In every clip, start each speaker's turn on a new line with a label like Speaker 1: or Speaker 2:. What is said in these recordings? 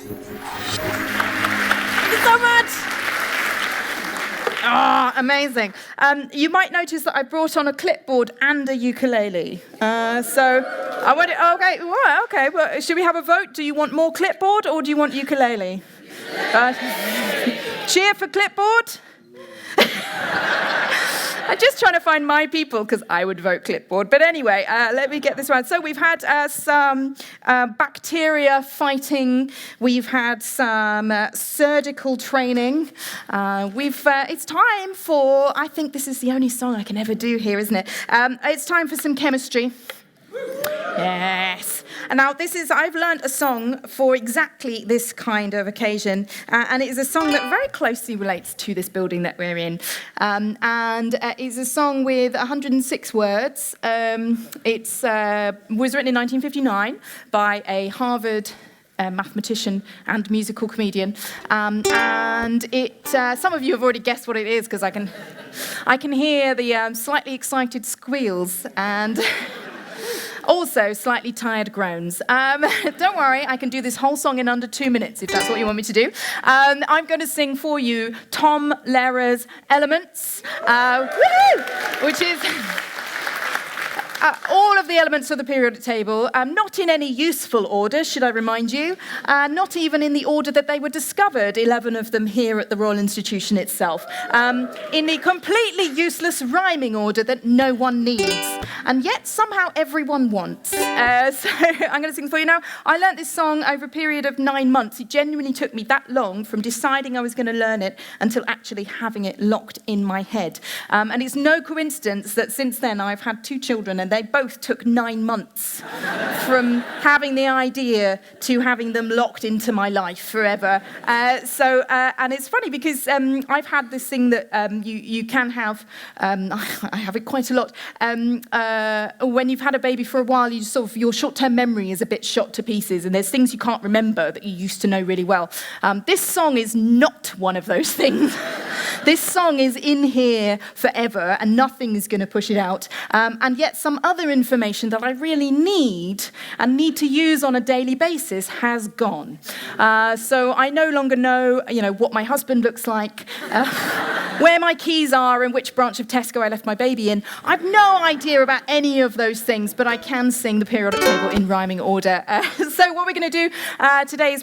Speaker 1: Thank you so much. Ah, amazing. You might notice that I brought on a clipboard and a ukulele. So I want it. Okay, well, okay. Well, should we have a vote? Do you want more clipboard or do you want ukulele? Cheer for clipboard. I'm just trying to find my people because I would vote clipboard. But anyway, let me get this one. So we've had some bacteria fighting. We've had some surgical training. It's time for, I think this is the only song I can ever do here, isn't it? It's time for some chemistry. Yes. And now I've learned a song for exactly this kind of occasion. And it is a song that very closely relates to this building that we're in. And it's a song with 106 words. It was written in 1959 by a Harvard mathematician and musical comedian. And it, some of you have already guessed what it is because I can hear the slightly excited squeals and also slightly tired groans. Don't worry, I can do this whole song in under 2 minutes if that's what you want me to do. I'm going to sing for you Tom Lehrer's Elements, which is all of the elements of the periodic table, not in any useful order, should I remind you, not even in the order that they were discovered, 11 of them here at the Royal Institution itself, in the completely useless rhyming order that no one needs, and yet somehow everyone wants. So I'm going to sing for you now. I learnt this song over a period of 9 months. It genuinely took me that long from deciding I was going to learn it until actually having it locked in my head. And it's no coincidence that since then I've had 2 children, and they both took 9 months from having the idea to having them locked into my life forever. And it's funny because I've had this thing that you can have, I have it quite a lot, when you've had a baby for a while, you sort of, your short-term memory is a bit shot to pieces, and there's things you can't remember that you used to know really well. This song is not one of those things. This song is in here forever, and nothing is going to push it out. And yet some other information that I really need and need to use on a daily basis has gone. So I no longer know, what my husband looks like, where my keys are, and which branch of Tesco I left my baby in. I've no idea about any of those things, but I can sing the periodic table in rhyming order. So what we're going to do today is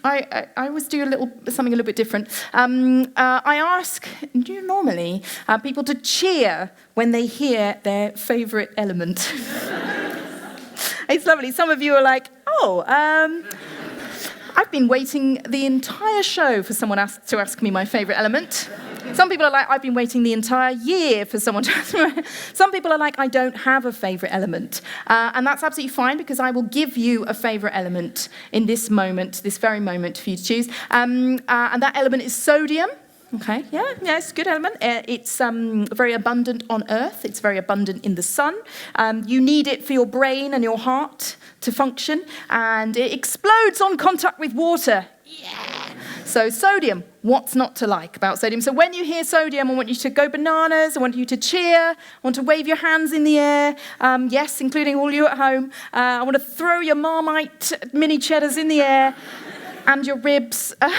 Speaker 1: I always do something a little bit different. I ask, normally, people to cheer when they hear their favourite element. It's lovely. Some of you are like, I've been waiting the entire show for someone to ask me my favourite element. Some people are like, I've been waiting the entire year for someone to ask me. Some people are like, I don't have a favourite element. And that's absolutely fine, because I will give you a favourite element in this moment, this very moment for you to choose. And that element is sodium. Okay, yeah, it's a good element. It's very abundant on Earth. It's very abundant in the sun. You need it for your brain and your heart to function, and it explodes on contact with water. Yeah. So sodium, what's not to like about sodium? So when you hear sodium, I want you to go bananas. I want you to cheer. I want to wave your hands in the air. Yes, including all you at home. I want to throw your Marmite mini cheddars in the air. And your ribs, and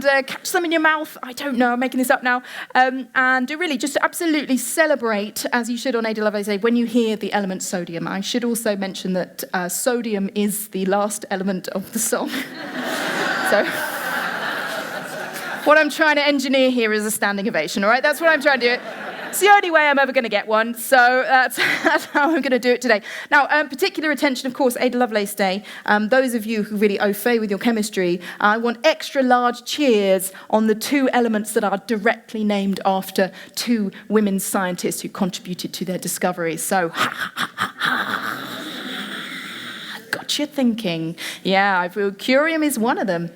Speaker 1: catch them in your mouth. I don't know, I'm making this up now. And really just absolutely celebrate, as you should on Ada Lovelace Day, when you hear the element sodium. I should also mention that sodium is the last element of the song. So what I'm trying to engineer here is a standing ovation, all right? That's what I'm trying to do. It's the only way I'm ever going to get one, so that's how I'm going to do it today. Now, particular attention, of course, Ada Lovelace Day. Those of you who really au fait with your chemistry, I want extra large cheers on the 2 elements that are directly named after 2 women scientists who contributed to their discovery. So, got you thinking. Yeah, I feel curium is one of them.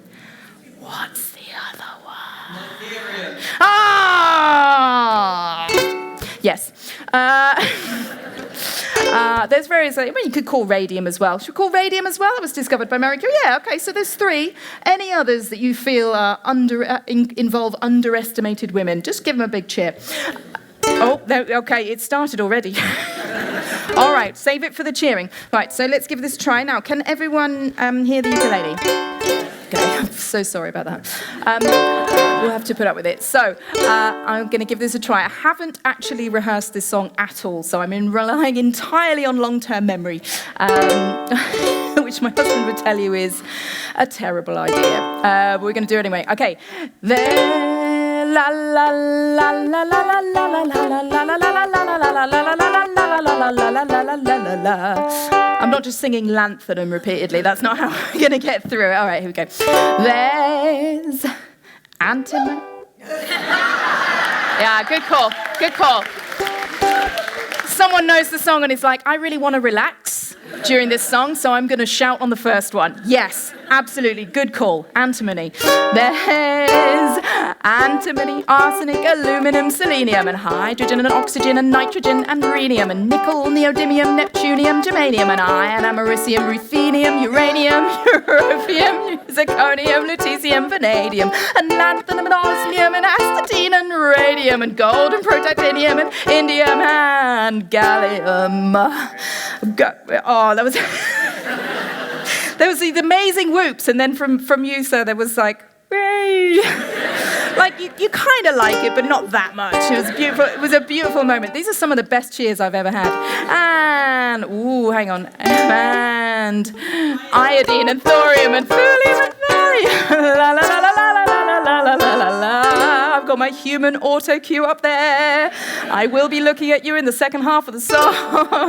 Speaker 1: What's the other one? Yes. There's various, you could call radium as well. Should we call radium as well? It was discovered by Marie Curie. Yeah, okay, so there's 3. Any others that you feel involve underestimated women? Just give them a big cheer. Okay, it started already. All right, save it for the cheering. Right, so let's give this a try now. Can everyone hear the ukulele? Okay, I'm so sorry about that. We'll have to put up with it. So I'm going to give this a try. I haven't actually rehearsed this song at all, so I'm relying entirely on long-term memory, which my husband would tell you is a terrible idea. But we're going to do it anyway. Okay. There, la la la la la la la la la la la la la la la la la. I'm not just singing Lanthanum repeatedly. That's not how I'm going to get through it. All right, here we go. There's antimony. Yeah, good call. Good call. Someone knows the song and is like, I really want to relax during this song, so I'm going to shout on the first one. Yes, absolutely. Good call. Antimony. There's antimony, arsenic, aluminum, selenium, and hydrogen, and oxygen, and nitrogen, and rhenium, and nickel, neodymium, neptunium, germanium, and iron, americium, ruthenium, uranium, europium, zirconium, lutetium, vanadium, and lanthanum, and osmium, and astatine, and radium, and gold, and protitanium, and indium, and gallium. Oh, that was... There was these amazing whoops, and then from you, sir, there was like, like you kind of like it, but not that much. It was beautiful. It was a beautiful moment. These are some of the best cheers I've ever had. And hang on, and iodine and thorium and thulium and barium. La la la la la la la la la la la. I've got my human auto cue up there. I will be looking at you in the second half of the song.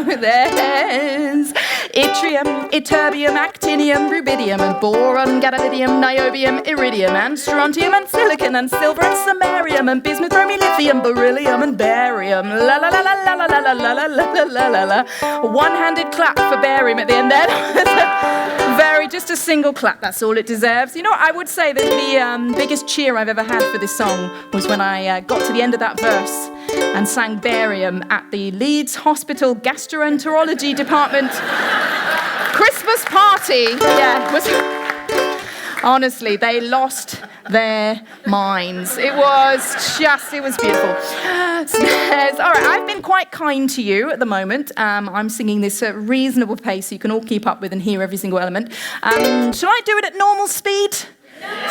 Speaker 1: There's yttrium, ytterbium, actinium, rubidium, and boron, gadolinium, niobium, iridium, and strontium, and silicon, and silver, and samarium, and bismuth, lithium, beryllium, and barium. La la la la la la la la la la la la la. One-handed clap for barium at the end there. Just a single clap. That's all it deserves. You know, I would say that the biggest cheer I've ever had for this song was when I got to the end of that verse and sang barium at the Leeds Hospital Gastroenterology Department Christmas party. Yeah, honestly, they lost their minds. It was beautiful. All right, I've been quite kind to you at the moment. I'm singing this at a reasonable pace so you can all keep up with and hear every single element. Shall I do it at normal speed?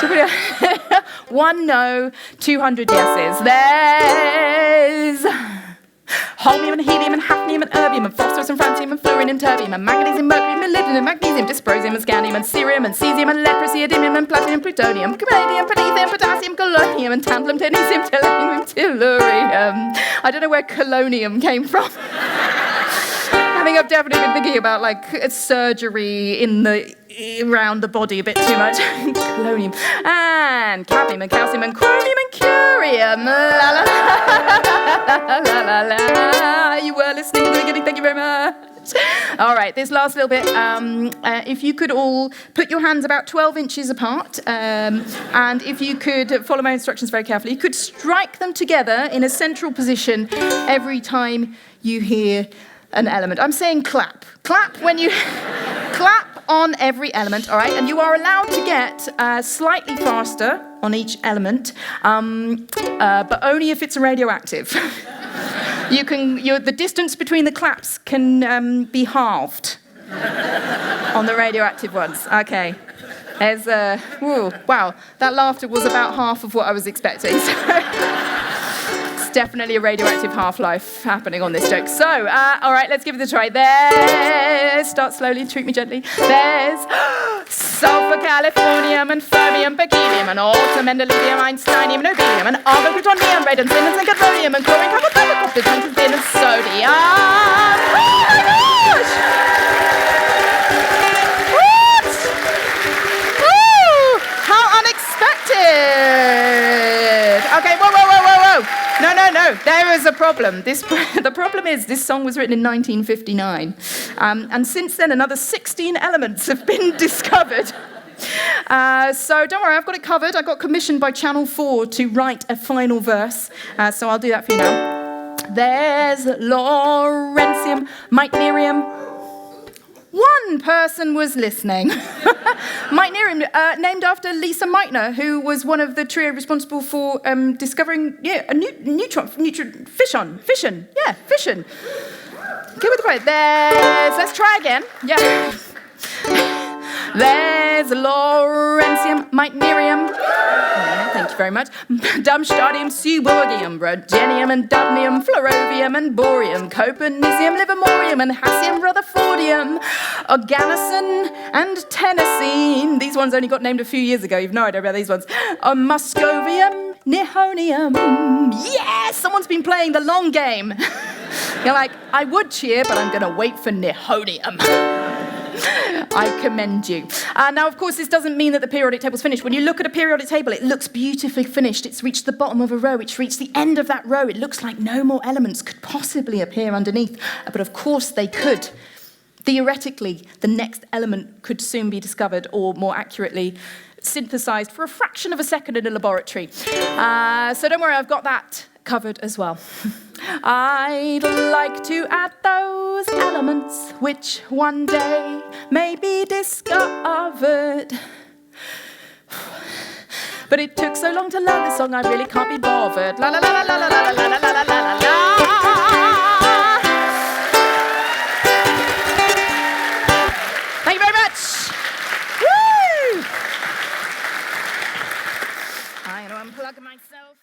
Speaker 1: No. 1 no, 200 yeses. There's holmium and helium and hafnium and erbium and phosphorus and francium and fluorine and terbium and magnesium, mercury, molybdenum and magnesium, dysprosium and scandium and cerium and cesium and leprosy, iridium and platinum, plutonium, palladium, potassium, potassium, colonium and tantalum, technetium, tellurium, tellurium. I don't know where colonium came from. I think I've definitely been thinking about like surgery around the body a bit too much. Colonium and cadmium and calcium and chromium and curium. La la la la la la. You were listening at the beginning. Thank you very much. All right, this last little bit. If you could all put your hands about 12 inches apart, and if you could follow my instructions very carefully, you could strike them together in a central position every time you hear an element. I'm saying clap. Clap when you... clap on every element, all right? And you are allowed to get slightly faster on each element, but only if it's radioactive. The distance between the claps can be halved on the radioactive ones. Okay. There's wow, that laughter was about half of what I was expecting. Definitely a radioactive half-life happening on this joke. So, all right, let's give it a try. There, start slowly, treat me gently. There's sulfur, californium, and fermium, berkelium, and autumn-mendelevium, einsteinium, nobelium, and argon, plutonium, radon, zinc, and cadmium, and chlorine, carbon, copper, tungsten, tin, and sodium. Oh my gosh! What? Woo! How unexpected! Okay, whoa. No, there is a problem. The problem is this song was written in 1959. And since then, another 16 elements have been discovered. So don't worry, I've got it covered. I got commissioned by Channel 4 to write a final verse. So I'll do that for you now. There's Lawrencium, Meitnerium. One person was listening. Meitnerium, named after Lisa Meitner, who was one of the trio responsible for discovering a neutron, fission. Get with the flow. Let's try again. Yeah. There's Laurentium, Meitnerium. Thank you very much. Darmstadtium, Seaborgium, Rhodenium and Dubnium, Fluorovium and Boreum, Copernicum, Livermorium and Hassium, Rutherfordium, Organocin and Tennessine. These ones only got named a few years ago. You've no idea about these ones. Muscovium, Nihonium. Yes, someone's been playing the long game. You're like, I would cheer, but I'm going to wait for Nihonium. I commend you. Now, of course, this doesn't mean that the periodic table's finished. When you look at a periodic table, it looks beautifully finished. It's reached the bottom of a row. It's reached the end of that row. It looks like no more elements could possibly appear underneath. But of course they could. Theoretically, the next element could soon be discovered, or more accurately, synthesized for a fraction of a second in a laboratory. So don't worry, I've got that covered as well. I'd like to add those elements which one day may be discovered. But it took so long to learn this song, I really can't be bothered. La la la la la la la la la la la la. Thank you very much. Woo! I'm going to unplug myself.